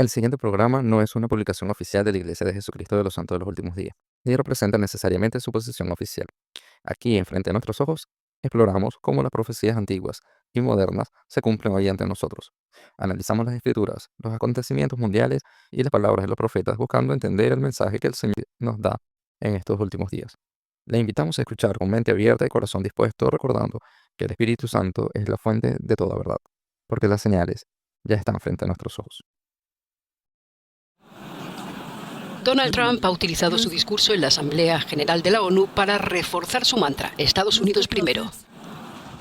El siguiente programa no es una publicación oficial de la Iglesia de Jesucristo de los Santos de los Últimos Días, ni representa necesariamente su posición oficial. Aquí, enfrente de nuestros ojos, exploramos cómo las profecías antiguas y modernas se cumplen hoy ante nosotros. Analizamos las escrituras, los acontecimientos mundiales y las palabras de los profetas buscando entender el mensaje que el Señor nos da en estos últimos días. Le invitamos a escuchar con mente abierta y corazón dispuesto, recordando que el Espíritu Santo es la fuente de toda verdad, porque las señales ya están frente a nuestros ojos. Donald Trump ha utilizado su discurso en la Asamblea General de la ONU para reforzar su mantra, Estados Unidos primero.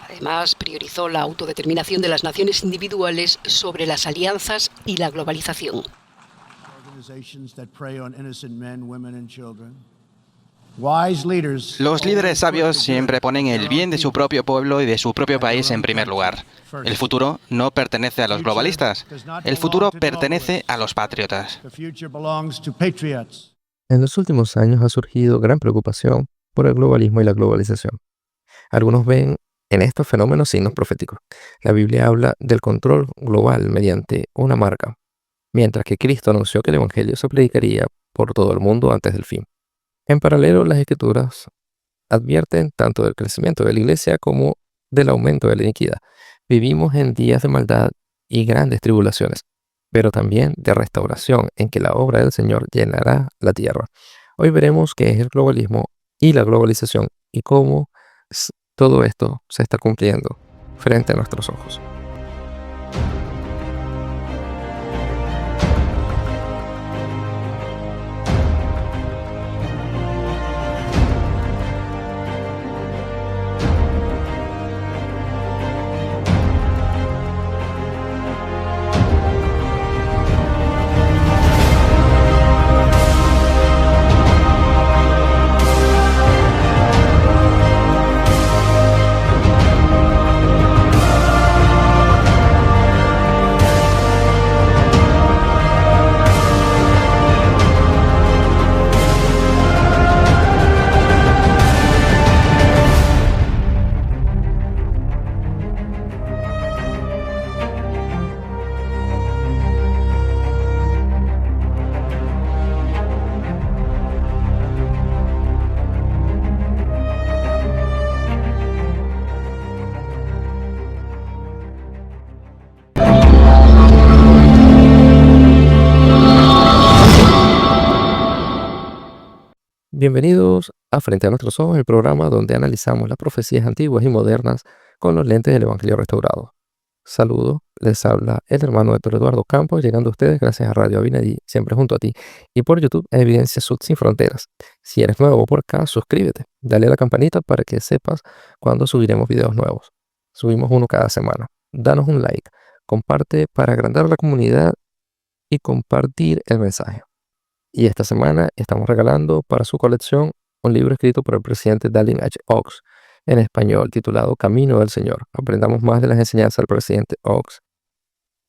Además, priorizó la autodeterminación de las naciones individuales sobre las alianzas y la globalización. Los líderes sabios siempre ponen el bien de su propio pueblo y de su propio país en primer lugar. El futuro no pertenece a los globalistas. El futuro pertenece a los patriotas. En los últimos años ha surgido gran preocupación por el globalismo y la globalización. Algunos ven en estos fenómenos signos proféticos. La Biblia habla del control global mediante una marca, mientras que Cristo anunció que el Evangelio se predicaría por todo el mundo antes del fin. En paralelo, las Escrituras advierten tanto del crecimiento de la Iglesia como del aumento de la iniquidad. Vivimos en días de maldad y grandes tribulaciones, pero también de restauración en que la obra del Señor llenará la tierra. Hoy veremos qué es el globalismo y la globalización y cómo todo esto se está cumpliendo frente a nuestros ojos. Bienvenidos a Frente a nuestros ojos, el programa donde analizamos las profecías antiguas y modernas con los lentes del Evangelio restaurado. Saludo, les habla el hermano Héctor Eduardo Campos, llegando a ustedes gracias a Radio Abinadí, siempre junto a ti, y por YouTube a Evidencia Sud Sin Fronteras. Si eres nuevo por acá, suscríbete, dale a la campanita para que sepas cuando subiremos videos nuevos. Subimos uno cada semana. Danos un like, comparte para agrandar la comunidad y compartir el mensaje. Y esta semana estamos regalando para su colección un libro escrito por el presidente Dallin H. Oaks en español titulado Camino del Señor. Aprendamos más de las enseñanzas del presidente Oaks.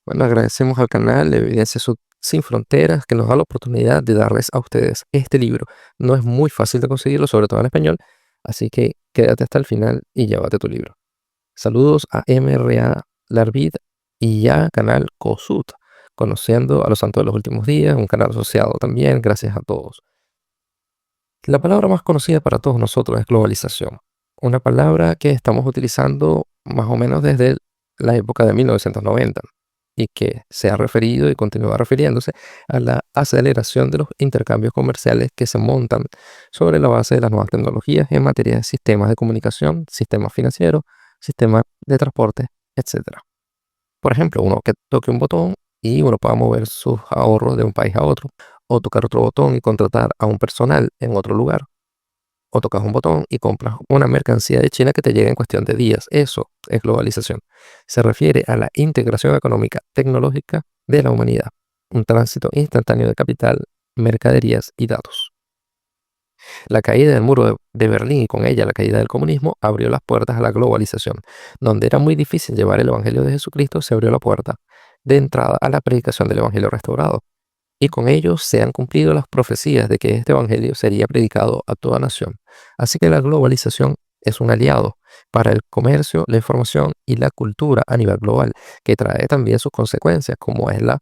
Bueno, agradecemos al canal de Evidencia Sin Fronteras que nos da la oportunidad de darles a ustedes este libro. No es muy fácil de conseguirlo, sobre todo en español, así que quédate hasta el final y llévate tu libro. Saludos a MRA Larvid y ya canal COSUT. Conociendo a los Santos de los Últimos Días, un canal asociado también, gracias a todos. La palabra más conocida para todos nosotros es globalización, una palabra que estamos utilizando más o menos desde la época de 1990 y que se ha referido y continúa refiriéndose a la aceleración de los intercambios comerciales que se montan sobre la base de las nuevas tecnologías en materia de sistemas de comunicación, sistemas financieros, sistemas de transporte, etc. Por ejemplo, uno que toque un botón y uno pueda mover sus ahorros de un país a otro, o tocar otro botón y contratar a un personal en otro lugar, o tocas un botón y compras una mercancía de China que te llega en cuestión de días. Eso es globalización. Se refiere a la integración económica tecnológica de la humanidad, un tránsito instantáneo de capital, mercaderías y datos. La caída del muro de Berlín y con ella la caída del comunismo abrió las puertas a la globalización. Donde era muy difícil llevar el Evangelio de Jesucristo, se abrió la puerta de entrada a la predicación del Evangelio restaurado. Y con ello se han cumplido las profecías de que este Evangelio sería predicado a toda nación. Así que la globalización es un aliado para el comercio, la información y la cultura a nivel global, que trae también sus consecuencias, como es la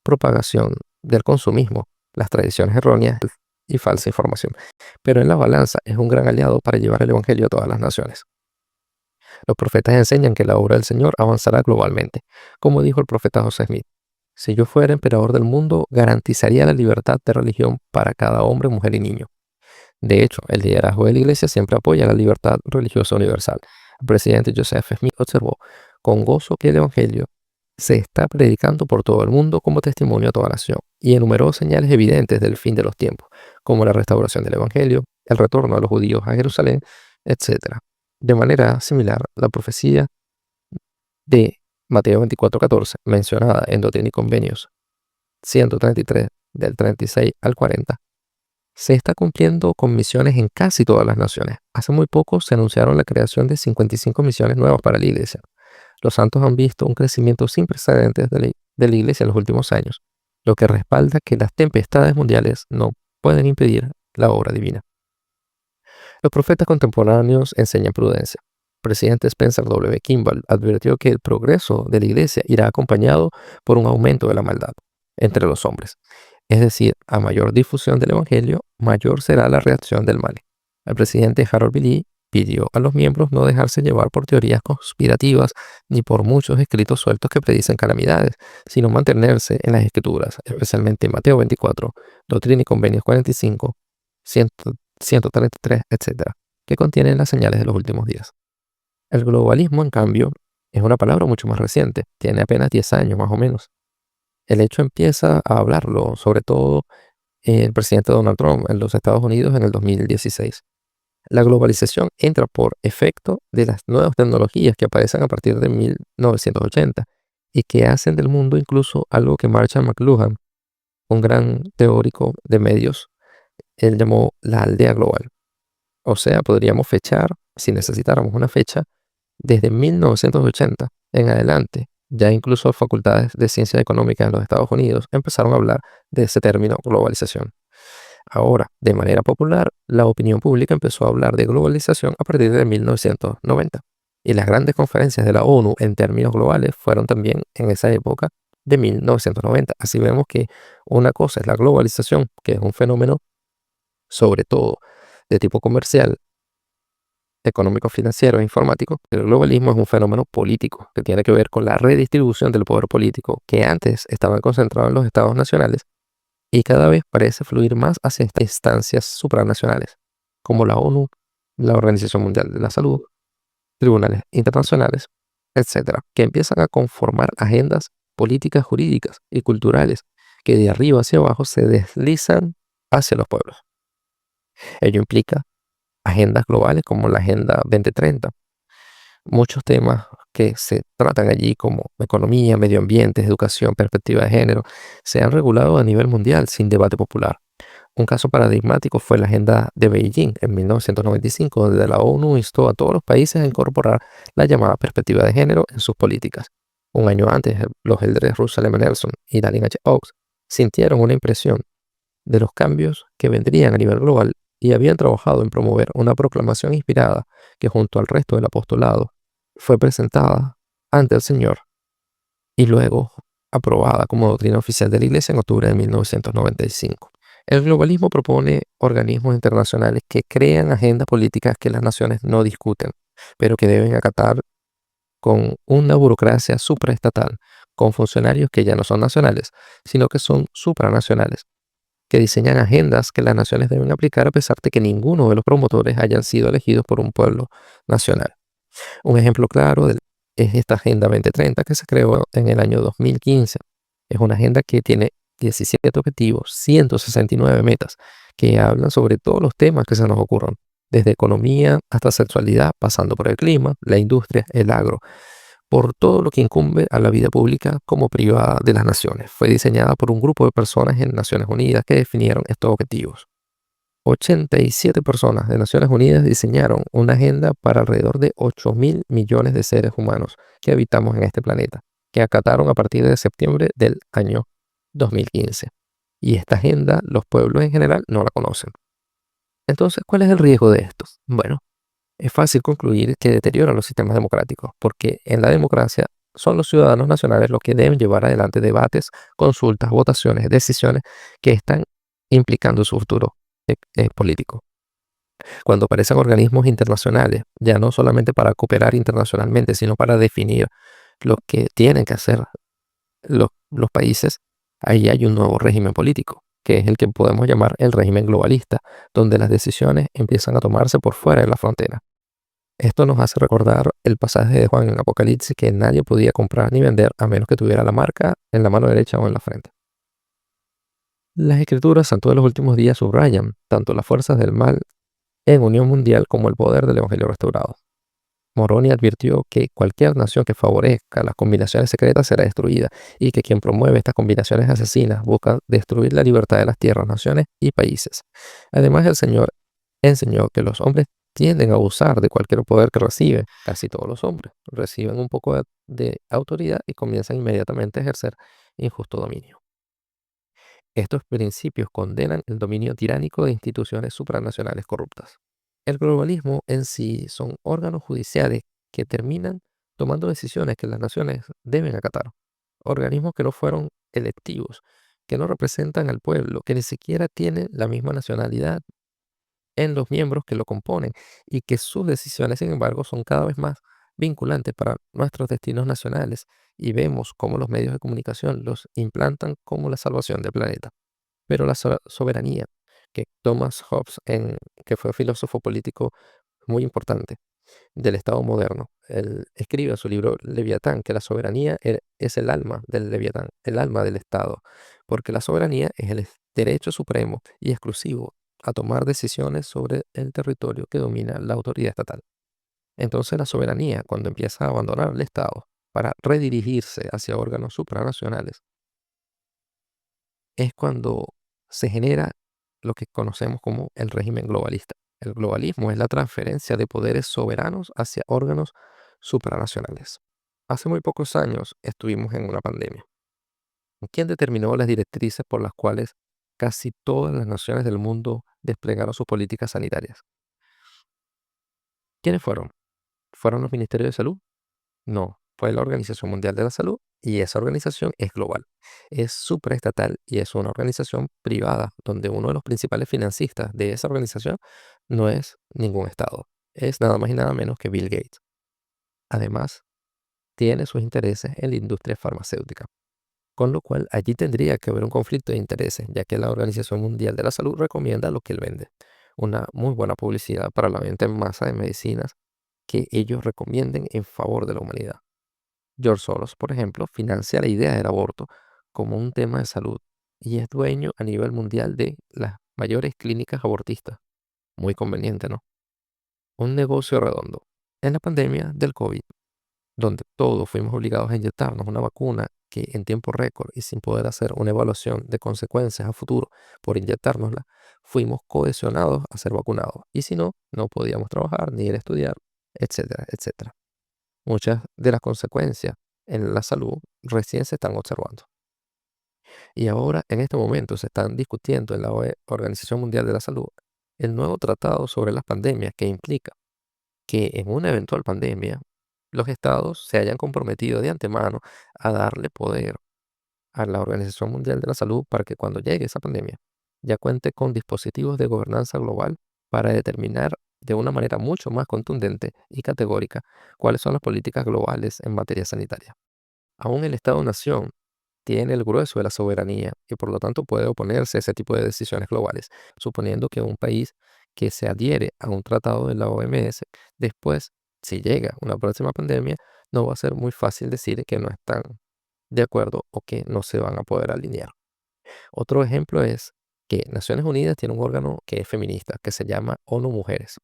propagación del consumismo, las tradiciones erróneas y falsa información. Pero en la balanza es un gran aliado para llevar el Evangelio a todas las naciones. Los profetas enseñan que la obra del Señor avanzará globalmente. Como dijo el profeta José Smith, si yo fuera emperador del mundo, garantizaría la libertad de religión para cada hombre, mujer y niño. De hecho, el liderazgo de la Iglesia siempre apoya la libertad religiosa universal. El presidente Joseph Smith observó con gozo que el Evangelio se está predicando por todo el mundo como testimonio a toda nación, y enumeró señales evidentes del fin de los tiempos, como la restauración del Evangelio, el retorno de los judíos a Jerusalén, etc. De manera similar, la profecía de Mateo 24:14, mencionada en Doctrina y Convenios 133, del 36 al 40, se está cumpliendo con misiones en casi todas las naciones. Hace muy poco se anunciaron la creación de 55 misiones nuevas para la Iglesia. Los santos han visto un crecimiento sin precedentes de la Iglesia en los últimos años, lo que respalda que las tempestades mundiales no pueden impedir la obra divina. Los profetas contemporáneos enseñan prudencia. El presidente Spencer W. Kimball advirtió que el progreso de la Iglesia irá acompañado por un aumento de la maldad entre los hombres. Es decir, a mayor difusión del Evangelio, mayor será la reacción del mal. El presidente Harold B. Lee pidió a los miembros no dejarse llevar por teorías conspirativas ni por muchos escritos sueltos que predicen calamidades, sino mantenerse en las Escrituras, especialmente en Mateo 24, Doctrina y Convenios 45, 133, etc., que contienen las señales de los últimos días. El globalismo, en cambio, es una palabra mucho más reciente, tiene apenas 10 años más o menos. El hecho empieza a hablarlo, sobre todo el presidente Donald Trump en los Estados Unidos en el 2016. La globalización entra por efecto de las nuevas tecnologías que aparecen a partir de 1980 y que hacen del mundo incluso algo que Marshall McLuhan, un gran teórico de medios, él llamó la aldea global. O sea, podríamos fechar, si necesitáramos una fecha, desde 1980 en adelante. Ya incluso facultades de ciencias económicas en los Estados Unidos empezaron a hablar de ese término globalización. Ahora, de manera popular, la opinión pública empezó a hablar de globalización a partir de 1990. Y las grandes conferencias de la ONU en términos globales fueron también en esa época de 1990. Así vemos que una cosa es la globalización, que es un fenómeno sobre todo de tipo comercial, económico, financiero e informático. El globalismo es un fenómeno político que tiene que ver con la redistribución del poder político que antes estaba concentrado en los estados nacionales y cada vez parece fluir más hacia estas instancias supranacionales, como la ONU, la Organización Mundial de la Salud, tribunales internacionales, etcétera, que empiezan a conformar agendas políticas, jurídicas y culturales que de arriba hacia abajo se deslizan hacia los pueblos. Ello implica agendas globales como la Agenda 2030. Muchos temas que se tratan allí como economía, medio ambiente, educación, perspectiva de género, se han regulado a nivel mundial sin debate popular. Un caso paradigmático fue la Agenda de Beijing en 1995, donde la ONU instó a todos los países a incorporar la llamada perspectiva de género en sus políticas. Un año antes, los líderes Russell M. Nelson y Dallin H. Oaks sintieron una impresión de los cambios que vendrían a nivel global y habían trabajado en promover una proclamación inspirada que junto al resto del apostolado fue presentada ante el Señor y luego aprobada como doctrina oficial de la Iglesia en octubre de 1995. El globalismo propone organismos internacionales que crean agendas políticas que las naciones no discuten, pero que deben acatar con una burocracia supraestatal, con funcionarios que ya no son nacionales, sino que son supranacionales, que diseñan agendas que las naciones deben aplicar a pesar de que ninguno de los promotores hayan sido elegidos por un pueblo nacional. Un ejemplo claro es esta Agenda 2030 que se creó en el año 2015. Es una agenda que tiene 17 objetivos, 169 metas, que hablan sobre todos los temas que se nos ocurran, desde economía hasta sexualidad, pasando por el clima, la industria, el agro, por todo lo que incumbe a la vida pública como privada de las naciones. Fue diseñada por un grupo de personas en Naciones Unidas que definieron estos objetivos. 87 personas de Naciones Unidas diseñaron una agenda para alrededor de 8.000 millones de seres humanos que habitamos en este planeta, que acataron a partir de septiembre del año 2015. Y esta agenda los pueblos en general no la conocen. Entonces, ¿cuál es el riesgo de esto? Bueno, es fácil concluir que deterioran los sistemas democráticos, porque en la democracia son los ciudadanos nacionales los que deben llevar adelante debates, consultas, votaciones, decisiones que están implicando su futuro político. Cuando aparecen organismos internacionales, ya no solamente para cooperar internacionalmente, sino para definir lo que tienen que hacer los países, ahí hay un nuevo régimen político, que es el que podemos llamar el régimen globalista, donde las decisiones empiezan a tomarse por fuera de la frontera. Esto nos hace recordar el pasaje de Juan en Apocalipsis que nadie podía comprar ni vender a menos que tuviera la marca en la mano derecha o en la frente. Las escrituras santo de los últimos días subrayan tanto las fuerzas del mal en unión mundial como el poder del Evangelio restaurado. Moroni advirtió que cualquier nación que favorezca las combinaciones secretas será destruida y que quien promueve estas combinaciones asesinas busca destruir la libertad de las tierras, naciones y países. Además, el Señor enseñó que los hombres tienden a abusar de cualquier poder que reciben. Casi todos los hombres reciben un poco de autoridad y comienzan inmediatamente a ejercer injusto dominio. Estos principios condenan el dominio tiránico de instituciones supranacionales corruptas. El globalismo en sí son órganos judiciales que terminan tomando decisiones que las naciones deben acatar. Organismos que no fueron electivos, que no representan al pueblo, que ni siquiera tienen la misma nacionalidad en los miembros que lo componen y que sus decisiones, sin embargo, son cada vez más vinculantes para nuestros destinos nacionales y vemos cómo los medios de comunicación los implantan como la salvación del planeta. Pero la soberanía que Thomas Hobbes, que fue filósofo político muy importante del Estado moderno, él escribe en su libro Leviatán que la soberanía es el alma del Leviatán, el alma del Estado, porque la soberanía es el derecho supremo y exclusivo a tomar decisiones sobre el territorio que domina la autoridad estatal. Entonces la soberanía, cuando empieza a abandonar el Estado para redirigirse hacia órganos supranacionales, es cuando se genera lo que conocemos como el régimen globalista. El globalismo es la transferencia de poderes soberanos hacia órganos supranacionales. Hace muy pocos años estuvimos en una pandemia. ¿Quién determinó las directrices por las cuales casi todas las naciones del mundo desplegaron sus políticas sanitarias? ¿Quiénes fueron? ¿Fueron los ministerios de salud? No, fue la Organización Mundial de la Salud y esa organización es global. Es supraestatal y es una organización privada donde uno de los principales financistas de esa organización no es ningún estado. Es nada más y nada menos que Bill Gates. Además, tiene sus intereses en la industria farmacéutica, con lo cual allí tendría que haber un conflicto de intereses, ya que la Organización Mundial de la Salud recomienda lo que él vende. Una muy buena publicidad para la venta en masa de medicinas que ellos recomienden en favor de la humanidad. George Soros, por ejemplo, financia la idea del aborto como un tema de salud y es dueño a nivel mundial de las mayores clínicas abortistas. Muy conveniente, ¿no? Un negocio redondo. En la pandemia del COVID, donde todos fuimos obligados a inyectarnos una vacuna que en tiempo récord y sin poder hacer una evaluación de consecuencias a futuro por inyectárnosla, fuimos cohesionados a ser vacunados. Y si no, no podíamos trabajar ni ir a estudiar, etcétera, etcétera. Muchas de las consecuencias en la salud recién se están observando. Y ahora, en este momento, se están discutiendo en la Organización Mundial de la Salud el nuevo tratado sobre las pandemias que implica que en una eventual pandemia los estados se hayan comprometido de antemano a darle poder a la Organización Mundial de la Salud para que cuando llegue esa pandemia ya cuente con dispositivos de gobernanza global para determinar de una manera mucho más contundente y categórica cuáles son las políticas globales en materia sanitaria. Aún el Estado-nación tiene el grueso de la soberanía y por lo tanto puede oponerse a ese tipo de decisiones globales, suponiendo que un país que se adhiere a un tratado de la OMS, después, si llega una próxima pandemia, no va a ser muy fácil decir que no están de acuerdo o que no se van a poder alinear. Otro ejemplo es que Naciones Unidas tiene un órgano que es feminista, que se llama ONU Mujeres.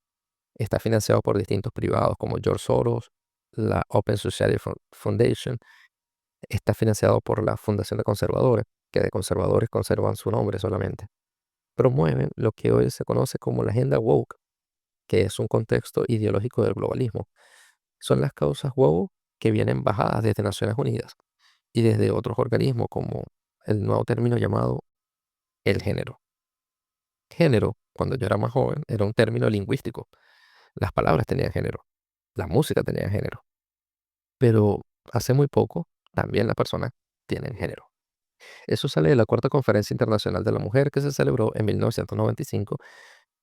Está financiado por distintos privados como George Soros, la Open Society Foundation. Está financiado por la Fundación de Conservadores, que de conservadores conservan su nombre solamente. Promueven lo que hoy se conoce como la agenda woke, que es un contexto ideológico del globalismo. Son las causas woke que vienen bajadas desde Naciones Unidas y desde otros organismos como el nuevo término llamado el género. Género, cuando yo era más joven, era un término lingüístico. Las palabras tenían género, la música tenía género. Pero Hace muy poco, también las personas tienen género. Eso sale de la Cuarta Conferencia Internacional de la Mujer que se celebró en 1995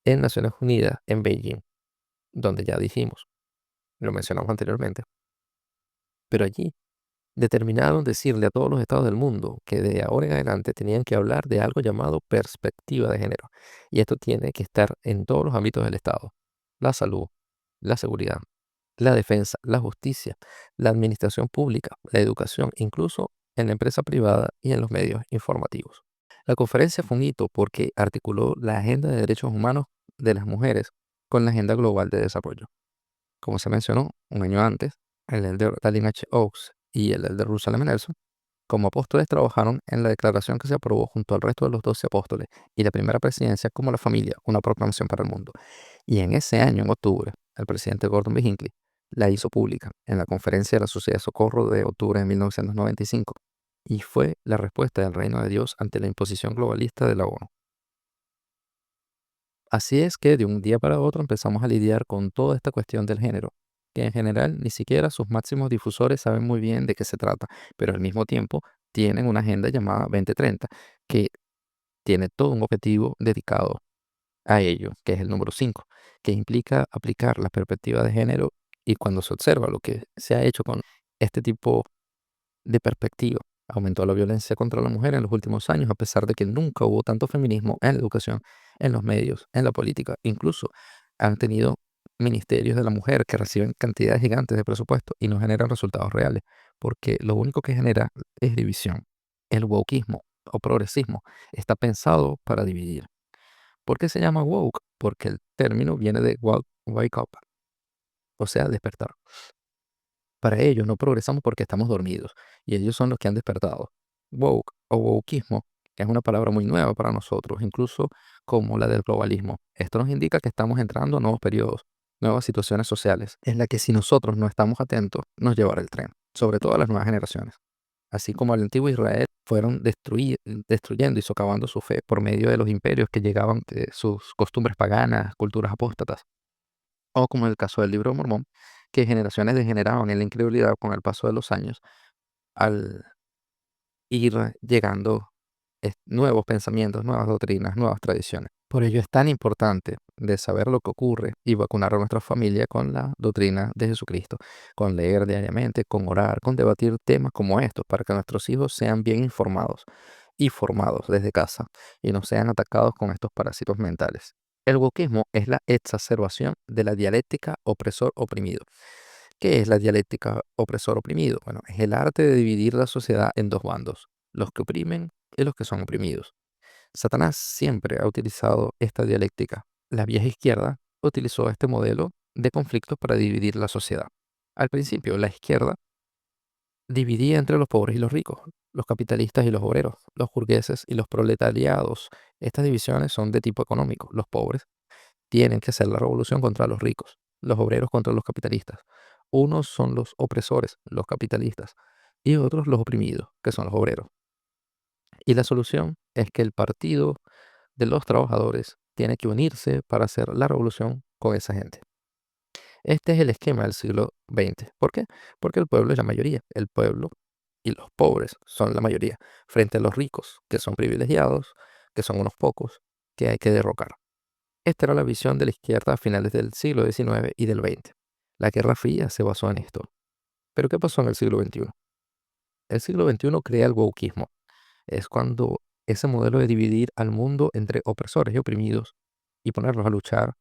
en Naciones Unidas, en Beijing, donde ya dijimos, lo mencionamos anteriormente, pero allí determinaron decirle a todos los estados del mundo que de ahora en adelante tenían que hablar de algo llamado perspectiva de género. Y esto tiene que estar en todos los ámbitos del Estado: la salud, la seguridad, la defensa, la justicia, la administración pública, la educación, incluso en la empresa privada y en los medios informativos. La conferencia fue un hito porque articuló la agenda de derechos humanos de las mujeres con la agenda global de desarrollo. Como se mencionó un año antes, el elder Dallin H. Oaks y el elder Russell M. Nelson, como apóstoles, trabajaron en la declaración que se aprobó junto al resto de los 12 apóstoles y la primera presidencia como la familia, una proclamación para el mundo. Y en ese año, en octubre, el presidente Gordon B. Hinckley la hizo pública en la conferencia de la Sociedad de Socorro de octubre de 1995 y fue la respuesta del reino de Dios ante la imposición globalista de la ONU. Así es que de un día para otro empezamos a lidiar con toda esta cuestión del género, que en general ni siquiera sus máximos difusores saben muy bien de qué se trata, pero al mismo tiempo tienen una agenda llamada 2030, que tiene todo un objetivo dedicado a ello, que es el número 5, que implica aplicar la perspectiva de género. Y cuando se observa lo que se ha hecho con este tipo de perspectiva, aumentó la violencia contra la mujer en los últimos años, a pesar de que nunca hubo tanto feminismo en la educación, en los medios, en la política. Incluso han tenido ministerios de la mujer que reciben cantidades gigantes de presupuesto y no generan resultados reales, porque lo único que genera es división. El wokeismo o progresismo está pensado para dividir. ¿Por qué se llama woke? Porque el término viene de wake up, o sea, despertar. Para ellos no progresamos porque estamos dormidos y ellos son los que han despertado. Woke o wokeismo es una palabra muy nueva para nosotros, incluso como la del globalismo. Esto nos indica que estamos entrando a nuevos periodos, nuevas situaciones sociales, en las que si nosotros no estamos atentos, nos llevará el tren, sobre todo a las nuevas generaciones. Así como al antiguo Israel fueron destruyendo y socavando su fe por medio de los imperios que llegaban de sus costumbres paganas, culturas apóstatas, o como en el caso del Libro de Mormón, que generaciones degeneraban en la incredulidad con el paso de los años al ir llegando nuevos pensamientos, nuevas doctrinas, nuevas tradiciones. Por ello es tan importante de saber lo que ocurre y vacunar a nuestra familia con la doctrina de Jesucristo, con leer diariamente, con orar, con debatir temas como estos, para que nuestros hijos sean bien informados y formados desde casa y no sean atacados con estos parásitos mentales. El wokismo es la exacerbación de la dialéctica opresor-oprimido. ¿Qué es la dialéctica opresor-oprimido? Bueno, es el arte de dividir la sociedad en dos bandos: los que oprimen y los que son oprimidos. Satanás siempre ha utilizado esta dialéctica. La vieja izquierda utilizó este modelo de conflictos para dividir la sociedad. Al principio, la izquierda dividía entre los pobres y los ricos, los capitalistas y los obreros, los burgueses y los proletariados. Estas divisiones son de tipo económico. Los pobres tienen que hacer la revolución contra los ricos, los obreros contra los capitalistas. Unos son los opresores, los capitalistas, y otros los oprimidos, que son los obreros. Y la solución es que el partido de los trabajadores tiene que unirse para hacer la revolución con esa gente. Este es el esquema del siglo XX. ¿Por qué? Porque el pueblo es la mayoría. El pueblo y los pobres son la mayoría, frente a los ricos, que son privilegiados, que son unos pocos, que hay que derrocar. Esta era la visión de la izquierda a finales del siglo XIX y del XX. La Guerra Fría se basó en esto. ¿Pero qué pasó en el siglo XXI? El siglo XXI crea el wokismo. Es cuando ese modelo de dividir al mundo entre opresores y oprimidos y ponerlos a luchar,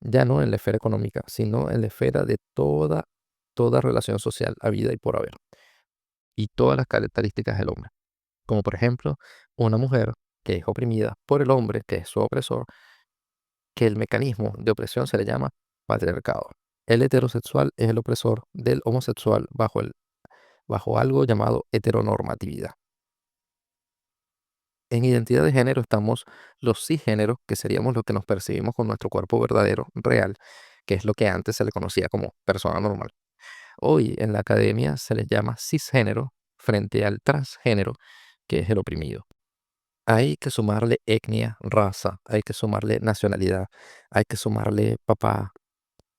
ya no en la esfera económica, sino en la esfera de toda relación social habida y por haber, y todas las características del hombre. Como por ejemplo, una mujer que es oprimida por el hombre, que es su opresor, que el mecanismo de opresión se le llama patriarcado. El heterosexual es el opresor del homosexual bajo algo llamado heteronormatividad. En identidad de género estamos los cisgéneros, que seríamos los que nos percibimos con nuestro cuerpo verdadero, real, que es lo que antes se le conocía como persona normal. Hoy en la academia se les llama cisgénero frente al transgénero, que es el oprimido. Hay que sumarle etnia, raza, hay que sumarle nacionalidad, hay que sumarle papá,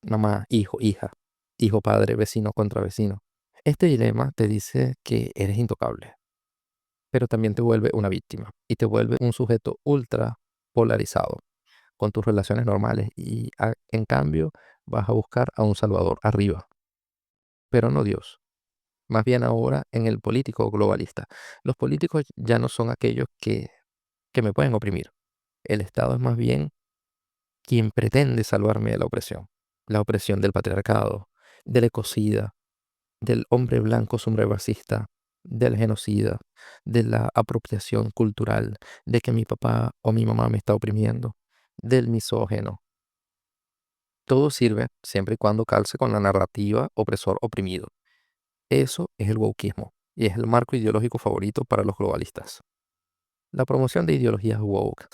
mamá, hijo, hija, hijo, padre, vecino contra vecino. Este dilema te dice que eres intocable, pero también te vuelve una víctima y te vuelve un sujeto ultra polarizado con tus relaciones normales y en cambio vas a buscar a un salvador arriba, pero no Dios. Más bien ahora en el político globalista. Los políticos ya no son aquellos que me pueden oprimir. El Estado es más bien quien pretende salvarme de la opresión del patriarcado, del ecocida, del hombre blanco supremacista, del genocida, de la apropiación cultural, de que mi papá o mi mamá me está oprimiendo, del misógeno. Todo sirve siempre y cuando calce con la narrativa opresor-oprimido. Eso es el wokismo y es el marco ideológico favorito para los globalistas. La promoción de ideologías woke,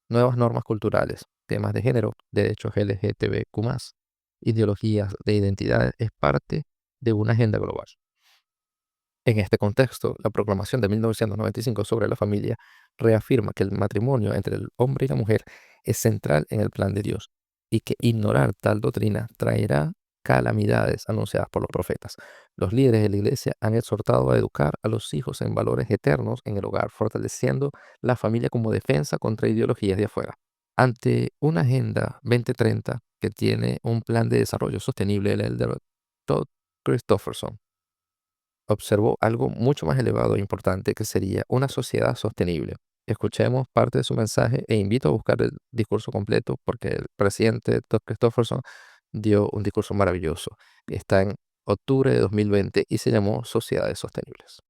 nuevas normas culturales, temas de género, derechos LGTBQ+, ideologías de identidad es parte de una agenda global. En este contexto, la proclamación de 1995 sobre la familia reafirma que el matrimonio entre el hombre y la mujer es central en el plan de Dios y que ignorar tal doctrina traerá calamidades anunciadas por los profetas. Los líderes de la iglesia han exhortado a educar a los hijos en valores eternos en el hogar, fortaleciendo la familia como defensa contra ideologías de afuera. Ante una Agenda 2030 que tiene un plan de desarrollo sostenible, el elder Todd Christofferson observó algo mucho más elevado e importante que sería una sociedad sostenible. Escuchemos parte de su mensaje e invito a buscar el discurso completo porque el presidente Todd Christofferson dio un discurso maravilloso. Está en octubre de 2020 y se llamó Sociedades Sostenibles.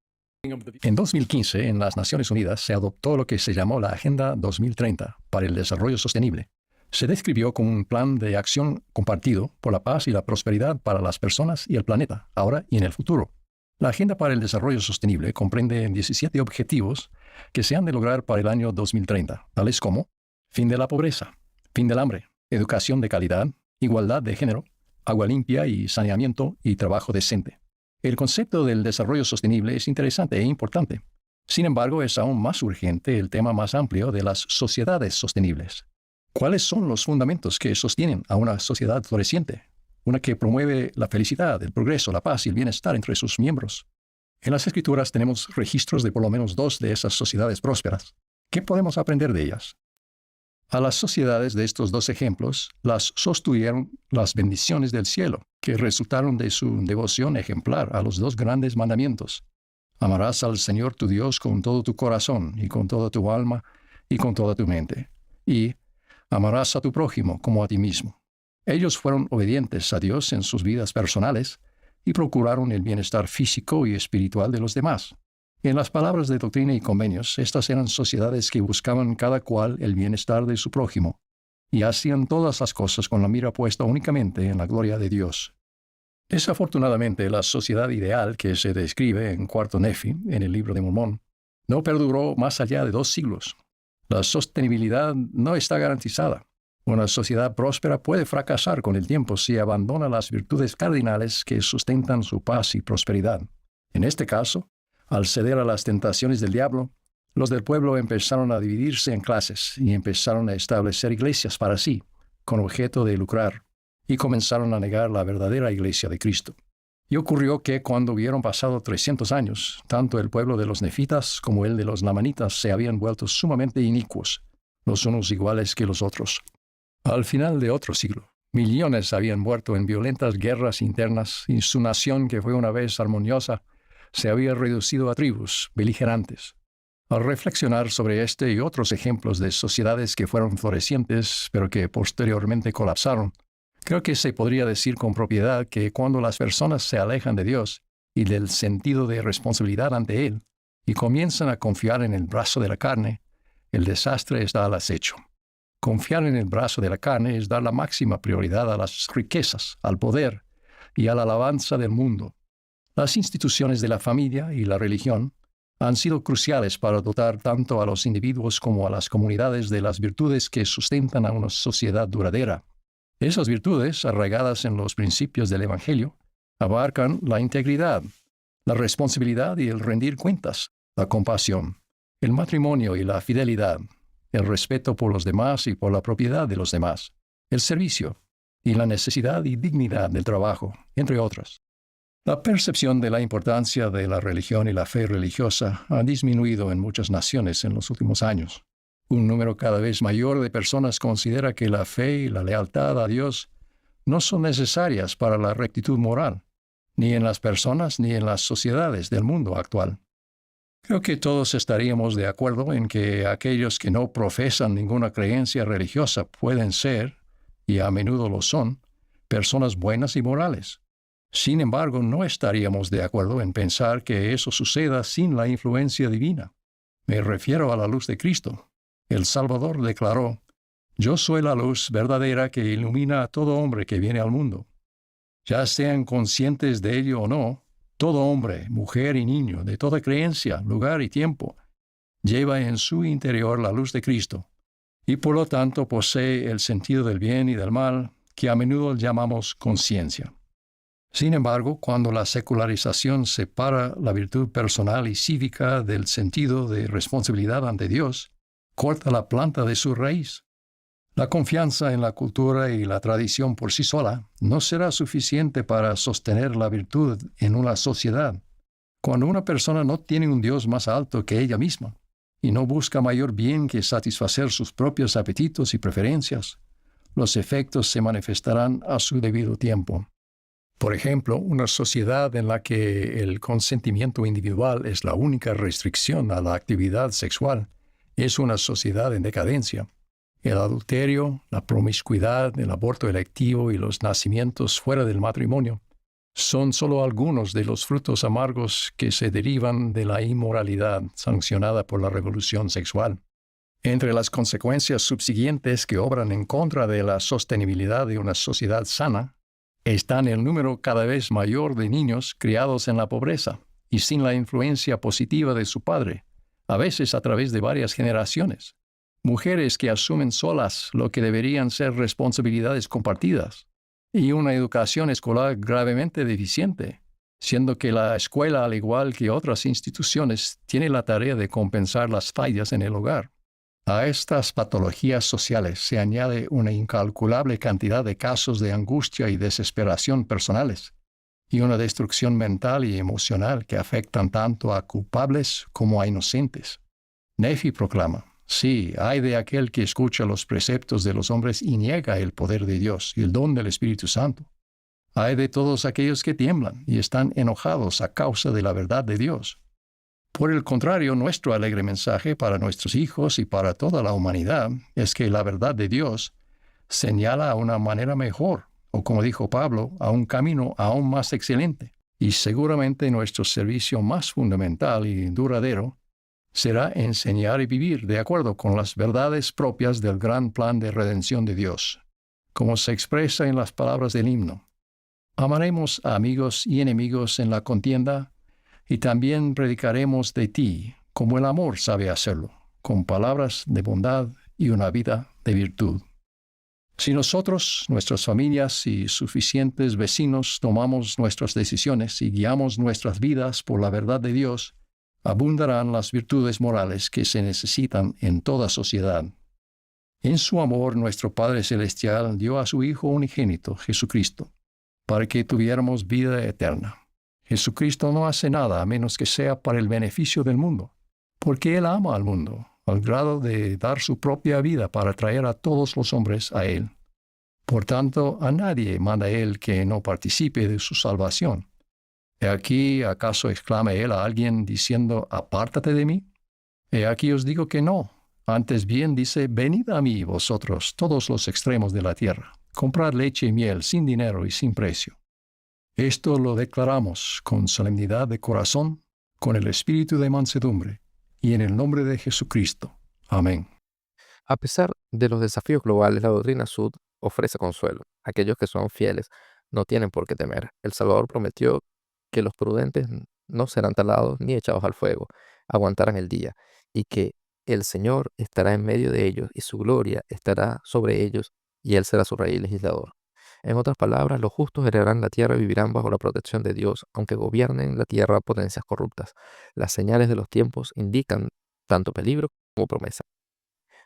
En 2015, en las Naciones Unidas, se adoptó lo que se llamó la Agenda 2030 para el Desarrollo Sostenible. Se describió como un plan de acción compartido por la paz y la prosperidad para las personas y el planeta, ahora y en el futuro. La Agenda para el Desarrollo Sostenible comprende 17 objetivos que se han de lograr para el año 2030, tales como fin de la pobreza, fin del hambre, educación de calidad, igualdad de género, agua limpia y saneamiento y trabajo decente. El concepto del desarrollo sostenible es interesante e importante. Sin embargo, es aún más urgente el tema más amplio de las sociedades sostenibles. ¿Cuáles son los fundamentos que sostienen a una sociedad floreciente? Una que promueve la felicidad, el progreso, la paz y el bienestar entre sus miembros. En las Escrituras tenemos registros de por lo menos 2 de esas sociedades prósperas. ¿Qué podemos aprender de ellas? A las sociedades de estos 2 ejemplos las sostuvieron las bendiciones del cielo, que resultaron de su devoción ejemplar a los 2 grandes mandamientos. Amarás al Señor tu Dios con todo tu corazón y con toda tu alma y con toda tu mente. Y amarás a tu prójimo como a ti mismo. Ellos fueron obedientes a Dios en sus vidas personales y procuraron el bienestar físico y espiritual de los demás. En las palabras de Doctrina y Convenios, estas eran sociedades que buscaban cada cual el bienestar de su prójimo y hacían todas las cosas con la mira puesta únicamente en la gloria de Dios. Desafortunadamente, la sociedad ideal que se describe en Cuarto Nefi, en el Libro de Mormón, no perduró más allá de 2 siglos. La sostenibilidad no está garantizada. Una sociedad próspera puede fracasar con el tiempo si abandona las virtudes cardinales que sustentan su paz y prosperidad. En este caso, al ceder a las tentaciones del diablo, los del pueblo empezaron a dividirse en clases y empezaron a establecer iglesias para sí, con objeto de lucrar, y comenzaron a negar la verdadera iglesia de Cristo. Y ocurrió que cuando hubieron pasado 300 años, tanto el pueblo de los nefitas como el de los lamanitas se habían vuelto sumamente inicuos, los unos iguales que los otros. Al final de otro siglo, millones habían muerto en violentas guerras internas y su nación, que fue una vez armoniosa, se había reducido a tribus beligerantes. Al reflexionar sobre este y otros ejemplos de sociedades que fueron florecientes, pero que posteriormente colapsaron, creo que se podría decir con propiedad que cuando las personas se alejan de Dios y del sentido de responsabilidad ante Él, y comienzan a confiar en el brazo de la carne, el desastre está al acecho. Confiar en el brazo de la carne es dar la máxima prioridad a las riquezas, al poder y a la alabanza del mundo. Las instituciones de la familia y la religión han sido cruciales para dotar tanto a los individuos como a las comunidades de las virtudes que sustentan a una sociedad duradera. Esas virtudes, arraigadas en los principios del Evangelio, abarcan la integridad, la responsabilidad y el rendir cuentas, la compasión, el matrimonio y la fidelidad, el respeto por los demás y por la propiedad de los demás, el servicio y la necesidad y dignidad del trabajo, entre otras. La percepción de la importancia de la religión y la fe religiosa ha disminuido en muchas naciones en los últimos años. Un número cada vez mayor de personas considera que la fe y la lealtad a Dios no son necesarias para la rectitud moral, ni en las personas ni en las sociedades del mundo actual. Creo que todos estaríamos de acuerdo en que aquellos que no profesan ninguna creencia religiosa pueden ser, y a menudo lo son, personas buenas y morales. Sin embargo, no estaríamos de acuerdo en pensar que eso suceda sin la influencia divina. Me refiero a la luz de Cristo. El Salvador declaró: «Yo soy la luz verdadera que ilumina a todo hombre que viene al mundo». Ya sean conscientes de ello o no, todo hombre, mujer y niño, de toda creencia, lugar y tiempo, lleva en su interior la luz de Cristo, y por lo tanto posee el sentido del bien y del mal, que a menudo llamamos conciencia. Sin embargo, cuando la secularización separa la virtud personal y cívica del sentido de responsabilidad ante Dios, corta la planta de su raíz. La confianza en la cultura y la tradición por sí sola no será suficiente para sostener la virtud en una sociedad. Cuando una persona no tiene un Dios más alto que ella misma y no busca mayor bien que satisfacer sus propios apetitos y preferencias, los efectos se manifestarán a su debido tiempo. Por ejemplo, una sociedad en la que el consentimiento individual es la única restricción a la actividad sexual es una sociedad en decadencia. El adulterio, la promiscuidad, el aborto electivo y los nacimientos fuera del matrimonio son solo algunos de los frutos amargos que se derivan de la inmoralidad sancionada por la revolución sexual. Entre las consecuencias subsiguientes que obran en contra de la sostenibilidad de una sociedad sana están el número cada vez mayor de niños criados en la pobreza y sin la influencia positiva de su padre, a veces a través de varias generaciones. Mujeres que asumen solas lo que deberían ser responsabilidades compartidas, y una educación escolar gravemente deficiente, siendo que la escuela, al igual que otras instituciones, tiene la tarea de compensar las fallas en el hogar. A estas patologías sociales se añade una incalculable cantidad de casos de angustia y desesperación personales, y una destrucción mental y emocional que afectan tanto a culpables como a inocentes. Nefi proclama: «Sí, ay de aquel que escucha los preceptos de los hombres y niega el poder de Dios y el don del Espíritu Santo. Ay de todos aquellos que tiemblan y están enojados a causa de la verdad de Dios». Por el contrario, nuestro alegre mensaje para nuestros hijos y para toda la humanidad es que la verdad de Dios señala a una manera mejor, o como dijo Pablo, a un camino aún más excelente. Y seguramente nuestro servicio más fundamental y duradero será enseñar y vivir de acuerdo con las verdades propias del gran plan de redención de Dios, como se expresa en las palabras del himno: «Amaremos a amigos y enemigos en la contienda, y también predicaremos de ti, como el amor sabe hacerlo, con palabras de bondad y una vida de virtud». Si nosotros, nuestras familias y suficientes vecinos tomamos nuestras decisiones y guiamos nuestras vidas por la verdad de Dios, abundarán las virtudes morales que se necesitan en toda sociedad. En su amor, nuestro Padre Celestial dio a su Hijo unigénito, Jesucristo, para que tuviéramos vida eterna. Jesucristo no hace nada a menos que sea para el beneficio del mundo, porque Él ama al mundo, al grado de dar su propia vida para traer a todos los hombres a Él. Por tanto, a nadie manda Él que no participe de su salvación. ¿He aquí, acaso exclama Él a alguien diciendo: «Apártate de mí»? He aquí os digo que no. Antes bien dice: «Venid a mí vosotros, todos los extremos de la tierra, comprad leche y miel sin dinero y sin precio». Esto lo declaramos con solemnidad de corazón, con el espíritu de mansedumbre, y en el nombre de Jesucristo. Amén. A pesar de los desafíos globales, la doctrina Sud ofrece consuelo. Aquellos que son fieles no tienen por qué temer. El Salvador prometió que los prudentes no serán talados ni echados al fuego, aguantarán el día, y que el Señor estará en medio de ellos y su gloria estará sobre ellos, y Él será su rey y legislador. En otras palabras, los justos heredarán la tierra y vivirán bajo la protección de Dios, aunque gobiernen la tierra potencias corruptas. Las señales de los tiempos indican tanto peligro como promesa.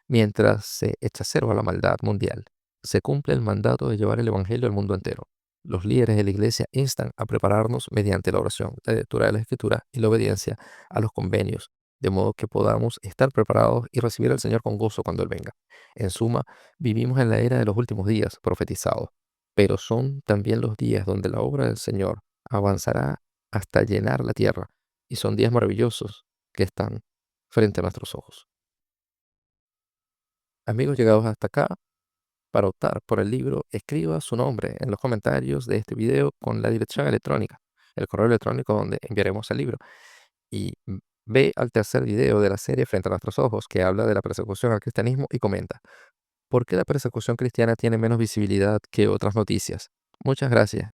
Mientras se echa cero a la maldad mundial, se cumple el mandato de llevar el Evangelio al mundo entero. Los líderes de la iglesia instan a prepararnos mediante la oración, la lectura de la Escritura y la obediencia a los convenios, de modo que podamos estar preparados y recibir al Señor con gozo cuando Él venga. En suma, vivimos en la era de los últimos días profetizados, pero son también los días donde la obra del Señor avanzará hasta llenar la tierra, y son días maravillosos que están frente a nuestros ojos. Amigos llegados hasta acá, para optar por el libro, escriba su nombre en los comentarios de este video con la dirección electrónica, el correo electrónico donde enviaremos el libro. Y ve al tercer video de la serie Frente a nuestros ojos, que habla de la persecución al cristianismo, y comenta: ¿por qué la persecución cristiana tiene menos visibilidad que otras noticias? Muchas gracias.